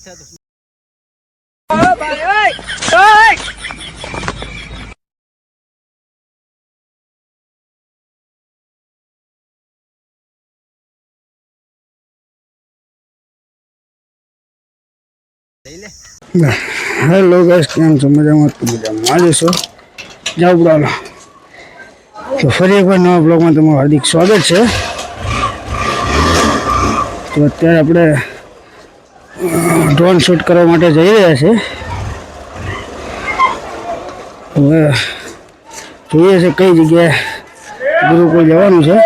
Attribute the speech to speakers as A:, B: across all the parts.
A: Hello guys, કેમ છો? મજામાં? આજે છો જાવ બરાબર. તો ફરી એકવાર નવા બ્લોગમાં તમારું હાર્દિક સ્વાગત છે. તો અત્યારે આપણે ડ્રોન શૂટ કરવા માટે જઈ રહ્યા છે. હવે જોઈએ છે કઈ જગ્યાએ ગુરુકુળ જવાનું છે.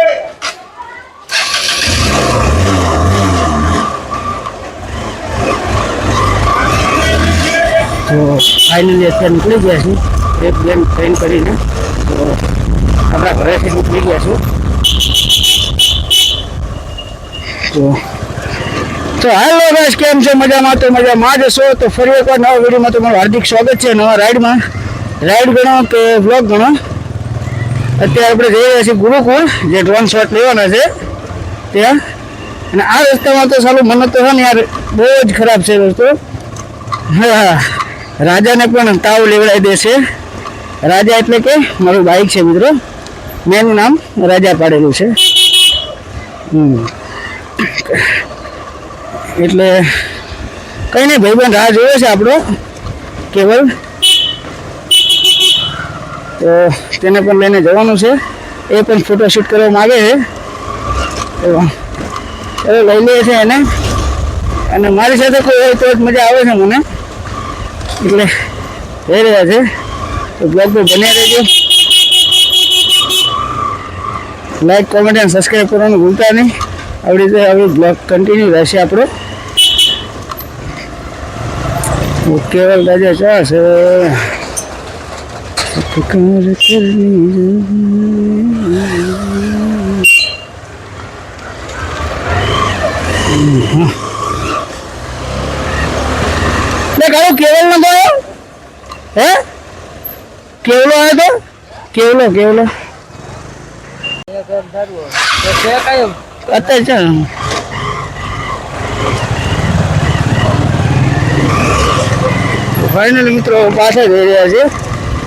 A: તો ફાઇનલી અત્યારે નીકળી ગયા છું એક બેન ટ્રેન કરીને. તો આપણા ઘરેથી નીકળી ગયા છું. તો હાલો ગાઈસ, કેમ છે? મજામાં? તો મજામાં જ હશો. તો ફરી એકવાર નવા વિડીયોમાં તમારું હાર્દિક સ્વાગત છે. નવા રાઈડમાં, રાઈડ ગણો કે વ્લોગ ગણો. અત્યારે આપણે જઈ રહ્યા છીએ ગુરુકુળ, જે ડ્રોન શોટ લેવાના છે ત્યાં. અને આ રસ્તામાં તો સારું મને તો છે ને યાર બહુ જ ખરાબ છે રસ્તો. હા, રાજાને પણ તાવ લેવડાવી દેશે. રાજા એટલે કે મારું બાઈક છે મિત્રો, મેં એનું નામ રાજા પાડેલું છે. એટલે કંઈ નહીં, ભાઈબંધ રાહ જોયો છે આપણો કેવલ. તો તેને પણ લઈને જવાનું છે. એ પણ ફોટોશૂટ કરવા માગે છે. તો લઈ લઈએ છે એને. અને મારી સાથે કોઈ હોય તો જ મજા આવે છે મને, એટલે જઈ રહ્યા છે. તો બ્લોગ પર બન્યા રહેજો. લાઈક, કોમેન્ટ અને સબસ્ક્રાઈબ કરવાનું ભૂલતા નહીં. આવી રીતે આવી બ્લોગ કન્ટિન્યુ રહેશે આપણો. કેવલ રાજા ચાલશે. કેવલ નો ગયો હે? કેવલો આવ્યો તો કેવલો અત્યારે ચાલ. ફાઇનલી મિત્રો પાછા જઈ રહ્યા છે.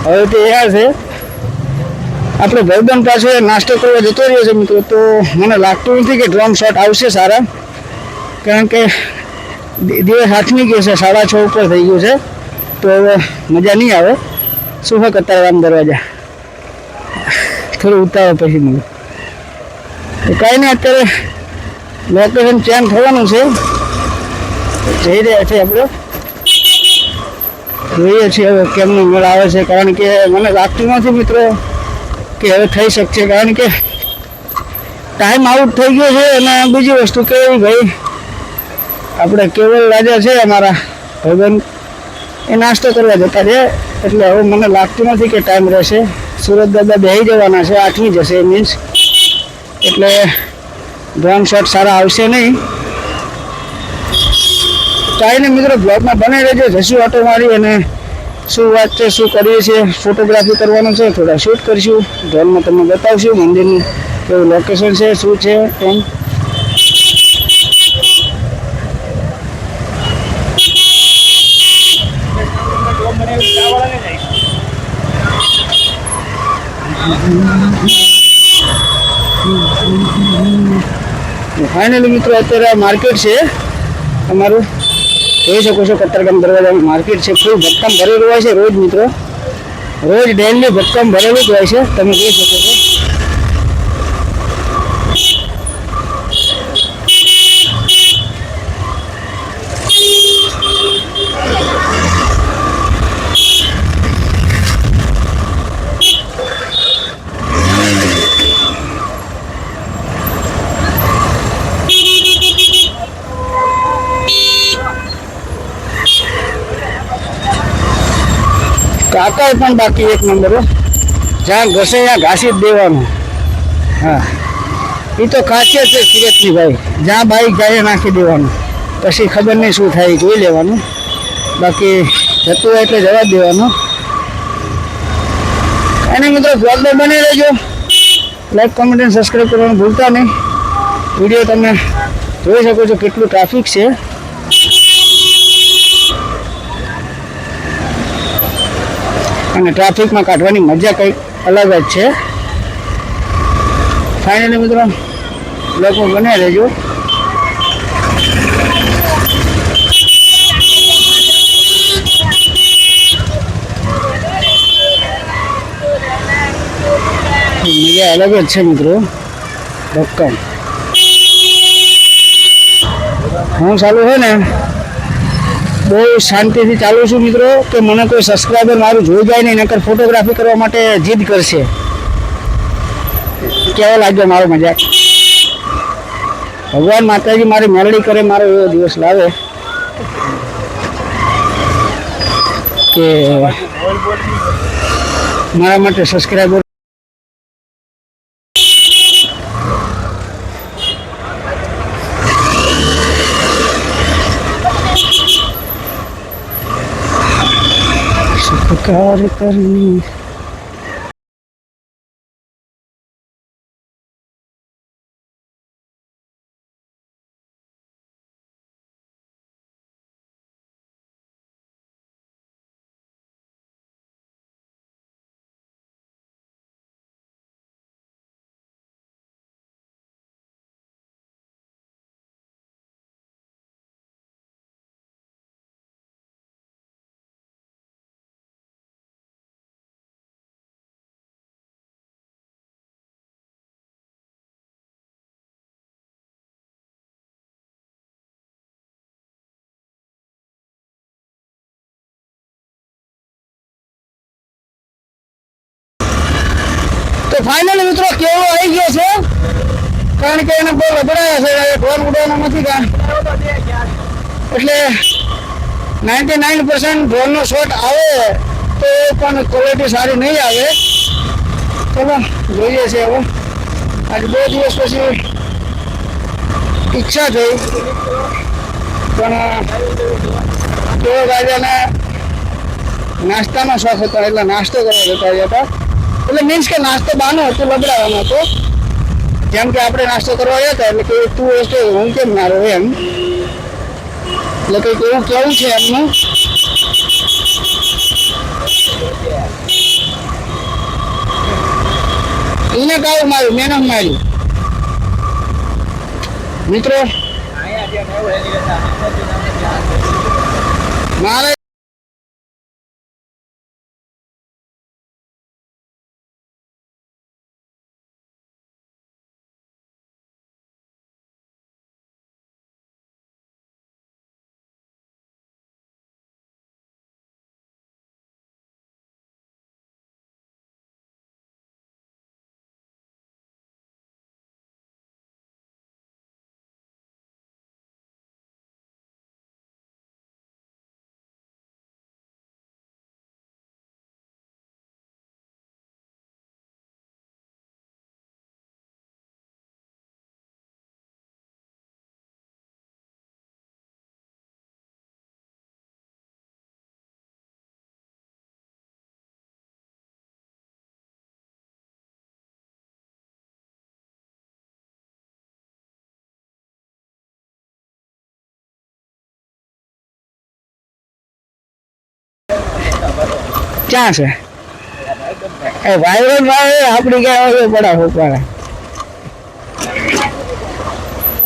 A: હવે તે યાર છે આપણે ભાઈબંધ પાસે નાસ્તો કરવા જતો રહ્યો છે મિત્રો. તો મને લાગતું નથી કે ડ્રોન શોટ આવશે સારા, કારણ કે દિવસ હાથમી ગયો છે, 6:30 ઉપર થઈ ગયું છે. તો હવે મજા નહીં આવે. શું છે કતારગામ દરવાજા થોડું ઉતાવળ પછી મને. તો કાંઈ નહીં, અત્યારે લોકેશન ચેન્જ થવાનું છે. જઈ રહ્યા છે આપણે. જોઈએ છીએ હવે કેમનો મેળ આવે છે, કારણ કે મને લાગતું નથી મિત્રો કે હવે થઈ શકશે, કારણ કે ટાઈમ આઉટ થઈ ગયો છે. અને બીજી વસ્તુ કે ભાઈ આપણે કેવલ રાજા છે અમારા ભાઈબંધ, એ નાસ્તો કરવા જતા છે. એટલે હવે મને લાગતું નથી કે ટાઈમ રહેશે. સુરત દાદા બેસી જવાના છે, આઠમી જશે મીન્સ. એટલે ડ્રોન શોટ સારા આવશે નહીં. કાંઈ નહીં મિત્રો, બ્લોગમાં બની રહેજો. જશું ઓટો મારી અને શું વાત છે, શું કરીએ છીએ, ફોટોગ્રાફી કરવાનું છે, થોડા શૂટ કરીશું. ડ્રોનમાં તમને બતાવશું મંદિરનું કેવું લોકેશન છે, શું છે એમ. ફાઇનલી મિત્રો અત્યારે માર્કેટ છે અમારું, જોઈ શકો છો. કતારગામ દરવાજાનું માર્કેટ છે. ફૂલ ભક્કમ ભરેલું હોય છે રોજ મિત્રો, રોજ ડેલી ભક્કમ ભરેલું જ હોય છે. તમે જોઈ શકો છો. કાકા પણ બાકી એક નંબર, જ્યાં ઘસે ત્યાં ઘાસી જ દેવાનું. હા, એ તો ખાસિયત છે સુરતની ભાઈ. જ્યાં બાઈક જાય નાખી દેવાનું, પછી ખબર નહીં શું થાય જોઈ લેવાનું. બાકી જતું હોય એટલે જવા દેવાનું. અને મિત્રો બ્લોગમાં બની રહેજો. લાઈક, કોમેન્ટ અને સબસ્ક્રાઈબ કરવાનું ભૂલતા નહીં. વિડીયો તમે જોઈ શકો છો કેટલું ટ્રાફિક છે. અને ટ્રાફિકમાં કાઢવાની મજા કંઈક અલગ જ છે. ફાઇનલી મિત્રો લોકો બને રહેજો. મજા અલગ જ છે મિત્રો. ભક્કમ હું ચાલુ હોય ને બહુ શાંતિથી ચાલુ છું મિત્રો, કે મને કોઈ સબસ્ક્રાઈબર મારું જોઈ જાય નહીં, નકર ફોટોગ્રાફી કરવા માટે જીદ કરશે. કેવો લાગ્યો મારો મજાક? ભગવાન માતાજી મારી મેલડી કરે, મારો એવો દિવસ લાવે કે મારા માટે સબસ્ક્રાઈબર કાર કરની. તો ફાઇનલી મિત્રો કેવો આવી ગયો છે, કારણ કે એને બહુ લબડાયા છે, ડ્રોન ઉડાવવાનો નથી કાં, એટલે 99% ડ્રોનનો શોટ આવે તો પણ ક્વોલિટી સારી નહીં આવે. ચલો જોઈએ છે. હવે આજે 2 દિવસ પછી ઈચ્છા થઈ, પણ તેઓ રાજાને નાસ્તાનો શોખ હતો એટલે નાસ્તો કરવા જતા હતા. એટલે મીન્સ કે નાસ્તો બાનો હતો, લબડાવવાનો હતો. જેમ કે આપણે નાસ્તો કરવા ગયા હતા એટલે કે તું હશે હું કેમ મારો એમ, એટલે કંઈક એવું કેવું છે એમનું. એને કાવું માર્યું, મેનમ માર્યું મિત્રો. મારે ક્યાં છે એ વાયરલ ભાઈ? આપણી ક્યાં બડા હોપારા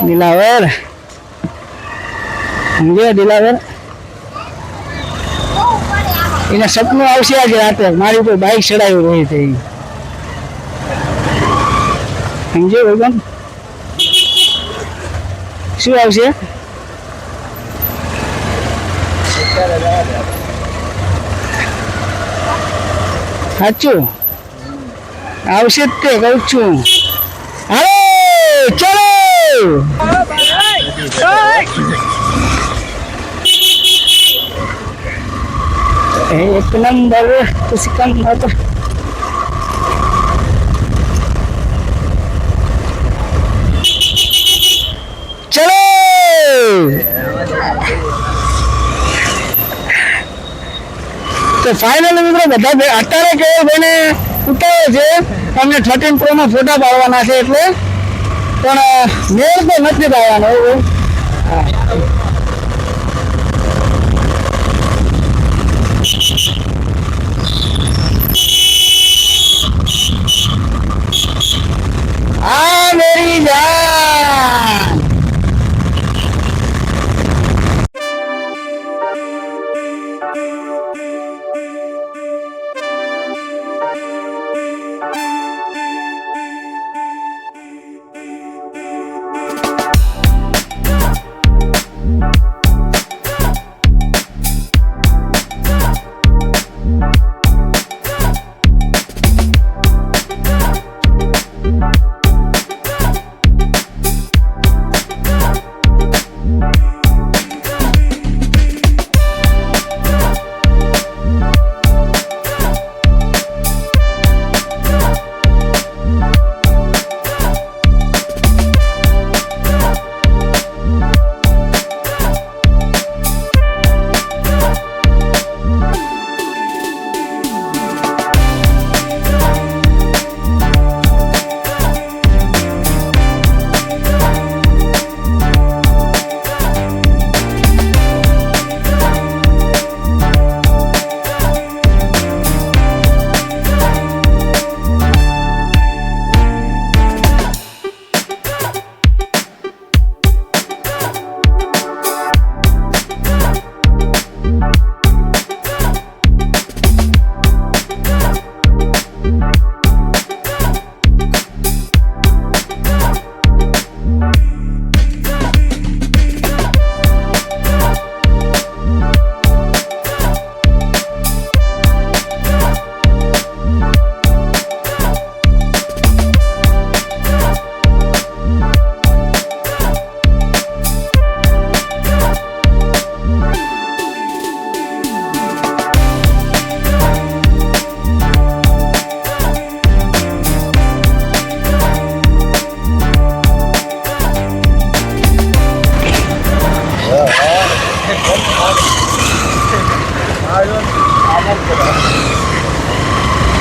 A: દિલાવર, સમજ્યો દિલાવર? એને સપનું આવશે આજે રાતે મારી ઉપર બાઇક ચડાવી રહી છે, સમજ્યો ભાઈ? શું આવશે? સાચું આવશે જ તે કહું છું. હાલો ચલો એક નંબર તો સિકંદર. ચલો તો ફાઇનલી મિત્રો બધા અત્યારે કેવો ભાઈને ઉતાવે છે, અમને 13 Pro માં ફોટા પાડવાના છે એટલે, પણ મેળ તો નથી પાડવાનો. आ मेरी जान।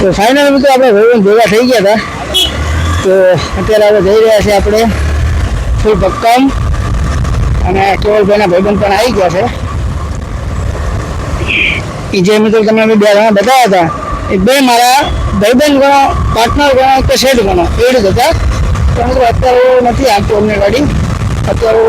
A: તો ફાઇનલ મિત્રો આપણે ભાઈબંધ ભેગા થઈ ગયા હતા. તો અત્યારે હવે જઈ રહ્યા છે આપણે ફૂલ ભક્કમ અને કેવલભાઈના ભાઈબંધ પણ આવી ગયા છે. એ જે મિત્રો તમે અમે 2 જણા બતાવ્યા હતા એ 2 મારા ભાઈબંધ ગણો, પાર્ટનર ગણો કે શેઠ ગણો એવી જ હતા. તો મિત્રો અત્યારે નથી આપતું અમને ગાડી. અત્યારે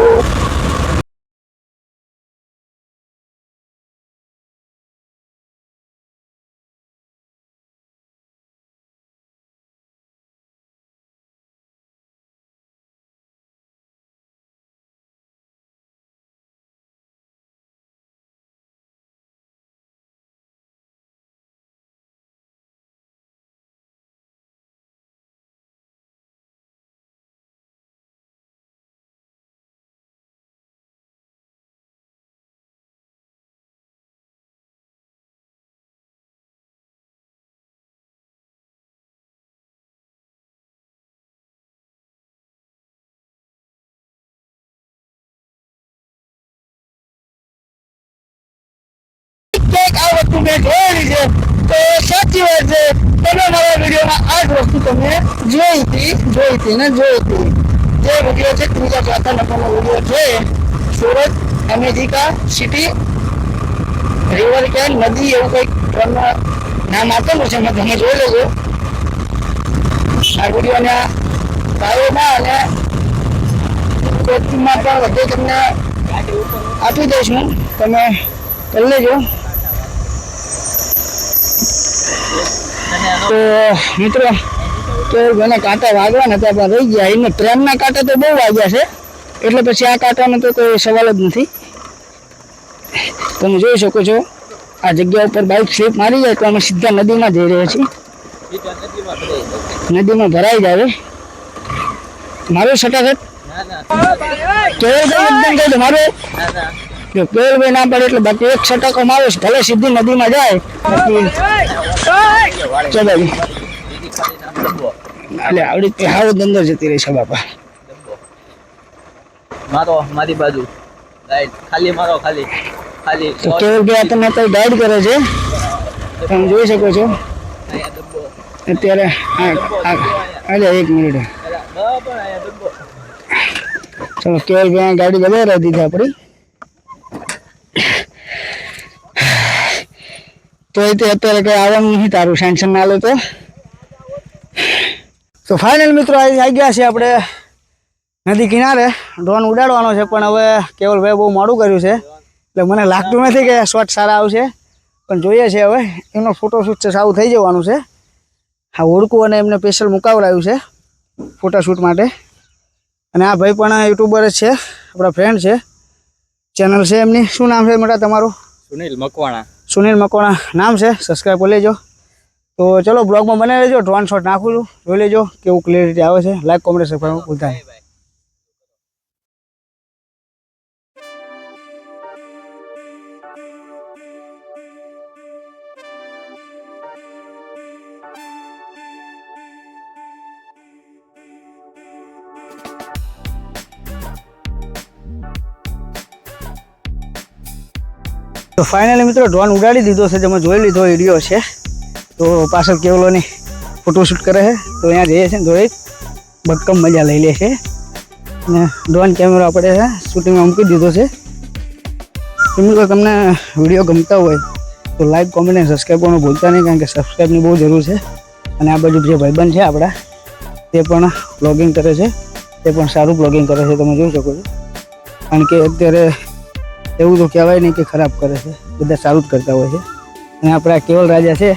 A: આ વસ્તુ મેં જોયેલી છે. તો સાચી વાત છે, તમે મારા વિડીયોમાં આ જ વસ્તુ તમે જોઈ હતી. જે વિડીયો છે 3 નંબરનો વિડીયો છે. Surat America city river can નદી એવું કંઈક નામ આપેલું છે. તમે જોઈ લેજો આ વિડીયોના ભાઈઓમાં અને કોચિંગમાં પણ વધુ તમને આપી દઈશું, તમે કરી લેજો. તો મિત્રો કેવલભાઈને કાંટા વાગવાના હતા પણ રહી ગયા. એમને ટ્રેનના કાંટા તો બહુ વાગ્યા છે એટલે પછી આ કાંટાનો તો કોઈ સવાલ જ નથી. તમે જોઈ શકો છો આ જગ્યા ઉપર બાઇક સ્લીપ મારી જાય તો અમે સીધા નદીમાં જઈ રહ્યા છીએ. નદીમાં ભરાઈ જાય. મારું સટાસટ કેવલભાઈ એકદમ કહી દો મારું. જો કેવલભાઈ ના પડે એટલે બાકી એક સટાકો મારો ભલે સીધી નદીમાં જાય. ચલો એટલે આવડી હાવ અંદર જતી રહી છે બાપા.
B: મારો મારી બાજુ ખાલી મારો ખાલી
A: કેવલભાઈ તમને કઈ ગાઈડ કરે છે તમે જોઈ શકો છો. અત્યારે અરે 1 મિનિટ. ચલો કેવલભાઈ ગાડી વધારે દીધી આપણી. તો એ અત્યારે કઈ આવવાનું નથી તારું સેન્શન ના લો તો. તો ફાઇનલ મિત્રો આવી ગયા છે આપણે નદી કિનારે. ડ્રોન ઉડાડવાનો છે પણ હવે કેવલભાઈ બહુ મોડું કર્યું છે એટલે મને લાગતું નથી કે શોટ સારા આવશે, પણ જોઈએ છે હવે. એમનો ફોટોશૂટ છે સારું થઈ જવાનું છે. હા, ઓળખું અને એમને સ્પેશિયલ મુકાવડાવ્યું છે ફોટોશૂટ માટે. અને આ ભાઈ પણ યુટ્યુબર જ છે, આપણા ફ્રેન્ડ છે, ચેનલ છે એમની. શું નામ છે બેટા તમારું?
B: સુનિલ મકવાણા.
A: સુનિલ મકવાણા નામ છે, સબસ્ક્રાઈબ કરી લેજો. તો ચલો બ્લોગમાં બને રહેજો. ડ્રોન શોટ નાખું છું, જોઈ લેજો કેવું ક્લિયરિટી આવે છે. લાઈક કોમેન્ટ સબસ્ક્રાઈબ ભૂલતા નહીં. તો ફાઇનલી મિત્રો ડ્રોન ઉડાડી દીધો છે, તમે જોઈ લીધો વિડીયો છે. તો પાછળ કેવલોની ફોટોશૂટ કરે છે. તો અહીંયા જઈએ છીએ થોડીક ભક્કમ મજા લઈ લે છે. અને ડ્રોન કેમેરો આપણે શૂટિંગમાં મૂકી દીધો છે. તો મિત્રો તમને વિડીયો ગમતા હોય તો લાઈક કોમેન્ટ અને સબસ્ક્રાઈબ કરવાનું ભૂલતા નહીં, કારણ કે સબસ્ક્રાઈબની બહુ જરૂર છે. અને આ બાજુ જે ભાઈબંધ છે આપણા, તે પણ બ્લોગિંગ કરે છે, તે પણ સારું બ્લોગિંગ કરે છે, તમે જોઈ શકો છો. કારણ કે અત્યારે એવું તો કહેવાય નહીં કે ખરાબ કરે છે, બધા સારું જ કરતા હોય છે. અને આપણા કેવલ રાજા છે,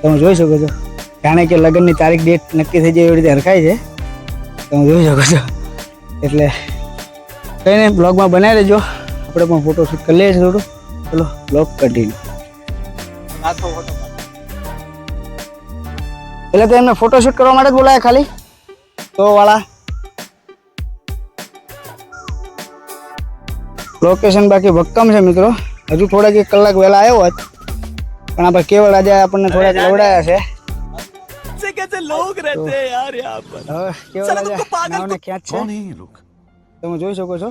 A: તમે જોઈ શકો છો. જાણે કે લગ્નની તારીખ ડેટ નક્કી થઈ જાય એવી રીતે હરખાય છે, તમે જોઈ શકો છો. એટલે કંઈ નહીં, બ્લોગમાં બનાવી રહેજો. આપણે પણ ફોટોશૂટ કરી લઈએ છીએ થોડું. ચલો બ્લોગ કન્ટિન્યુ. એટલે તો એમને ફોટોશૂટ કરવા માટે જ બોલાય ખાલી તો વાળા. લોકેશન બાકી ભક્કમ છે મિત્રો. હજુ થોડાક 1 કલાક વહેલા આવ્યો હોત, પણ આપણે કેવળ આજે આપણને થોડાક લવડાયા છે. હવે કેવળ રાજા નાવને ક્યાં છે તમે જોઈ શકો છો.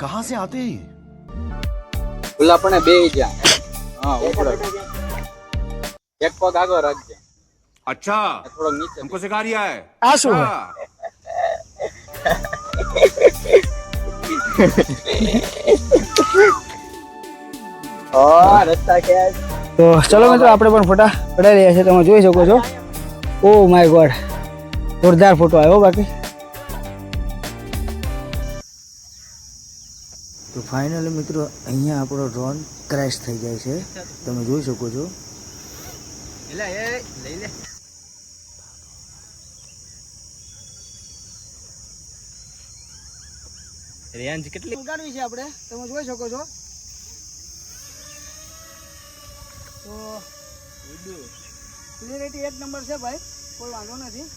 C: कहाँ से आते हैं?
B: પેલા પણ બે જા. હા, ઉપર એક પગ આગળ રાખજે.
C: अच्छा,
B: થોડો નીચે.
C: हमको सिखा रिया है.
A: આ શું છે?
B: રસ્તા કે
A: તો ચલો મિત્રો આપણે પણ ફોટા પડાવી રહ્યા છે, તમે જોઈ શકો છો. ઓ માય ગોડ, જોરદાર ફોટો આવ્યો બાકી. તો ફાઇનલી મિત્રો અહીંયા આપણો ડ્રોન ક્રેશ થઈ જાય છે, તમે જોઈ શકો છો.
B: લે એ લઈ લે. રેન્જ કેટલી
A: ઉડાડવી છે આપણે, તમે જોઈ શકો છો. તો ક્લિયરિટી 1 નંબર છે ભાઈ, કોઈ વાંધો નથી.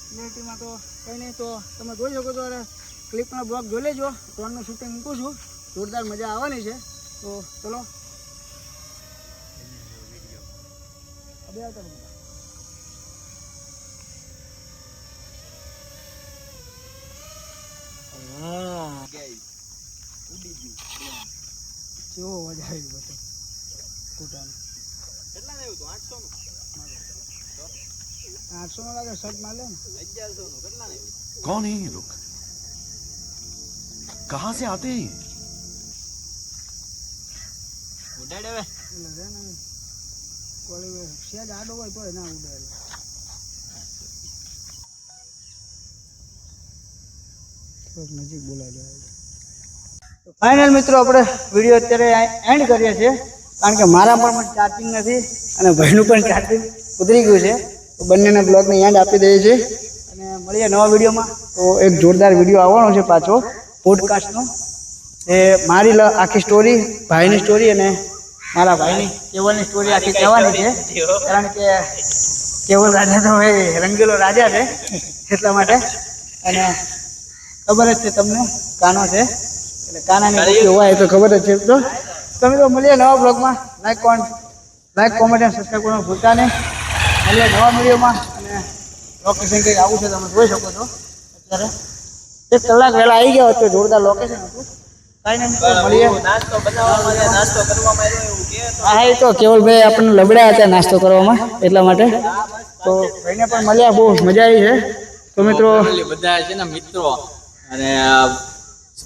A: ક્લિયરિટીમાં તો કંઈ નહીં. તો તમે જોઈ શકો છો. અરે ક્લિપના બ્લોગ જોઈ લેજો. ડ્રોનનું શૂટિંગ મૂકું છું, જોરદાર મજા આવવાની છે. તો ચલો અબે આવતા બધા. કેવો મજા આવી બધો ફોટાનો.
B: કેટલા આવ્યું તું? 800 નું.
A: 800 નો લાગે શર્ટ માં લે ને.
B: 1100 નું. કેટલા આવ્યું?
C: कौन है ये लोग? कहाँ से आते हैं?
B: ઉડાડે હવે.
A: એટલે રે ને કોળી સેજ આડો હોય તોય ના ઉડાડે. થોડુંક નજીક બોલાવી દેવાય. ફાઇનલ મિત્રો આપણે વિડીયો અત્યારે એન્ડ કરીએ છીએ, કારણ કે મારા પણ ચાર્જિંગ નથી અને ભાઈનું પણ ચાર્જિંગ ઉતરી ગયું છે. તો બંનેના બ્લોગને એન્ડ આપી દઈએ છીએ અને મળીએ નવા વિડીયોમાં. તો એક જોરદાર વિડીયો આવવાનો છે પાછો પોડકાસ્ટનો. એ મારી આખી સ્ટોરી, ભાઈની સ્ટોરી અને મારા ભાઈની કેવલની સ્ટોરી આખી કહેવાની છે. કારણ કે કેવલ રાજા તો ભાઈ રંગીલો રાજા છે, એટલા માટે. અને ખબર જ છે તમને, કાનો છે એટલે કાનાની કોઈ હોય તો ખબર જ છે. તો તમે તો મળીએ નવા બ્લોગમાં. લાઈક કોમેન્ટ અને સબસ્ક્રાઈબ કરવાનું ભૂલતા નહીં. મળીએ નવા વિડીયોમાં. અને લોકેશન કંઈક આવું છે, તમે જોઈ શકો છો. અત્યારે 1 કલાક વહેલા આવી ગયા તો જોરદાર લોકેશન હતું. કાંઈ નહીં મિત્રો, મળીએ.
B: નાસ્તો બનાવવામાં ને નાસ્તો કરવામાં આવ્યો એવું કે તો
A: હા, એ તો કેવલભાઈ આપણને લબડ્યા હતા નાસ્તો કરવામાં, એટલા માટે. તો ભાઈને પણ મળ્યા, બહુ મજા આવી છે. તો મિત્રો
B: બધા છે ને મિત્રો અને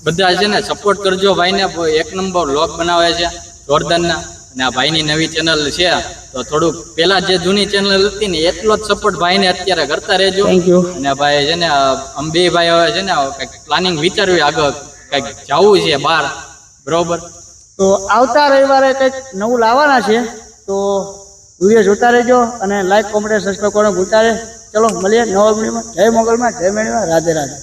B: બધા છે ને સપોર્ટ કરજો ભાઈને. 1 નંબર વ્લોગ બનાવે છે જોરદારના. અને આ ભાઈની નવી ચેનલ છે તો થોડુંક પેલા જે જૂની ચેનલ હતી ને એટલો જ સપોર્ટ ભાઈને અત્યારે કરતા રહેજો.
A: Thank you.
B: અને ભાઈ છે ને અમે બે ભાઈ હવે છે ને કંઈક પ્લાનિંગ વિચારવી આગળ કંઈક જવું છે બહાર, બરોબર.
A: તો આવતા રવિવારે કંઈક નવું લાવવાના છે, તો વિડીયો જોતા રહેજો અને લાઈક કોમેન્ટ સબસ્ક્રાઈબ કરવાનું ભૂલતા રહે. ચલો મળીએ નવા વિડીયોમાં. જય મોગલમાં, જય મેળીમાં, રાધે રાધે.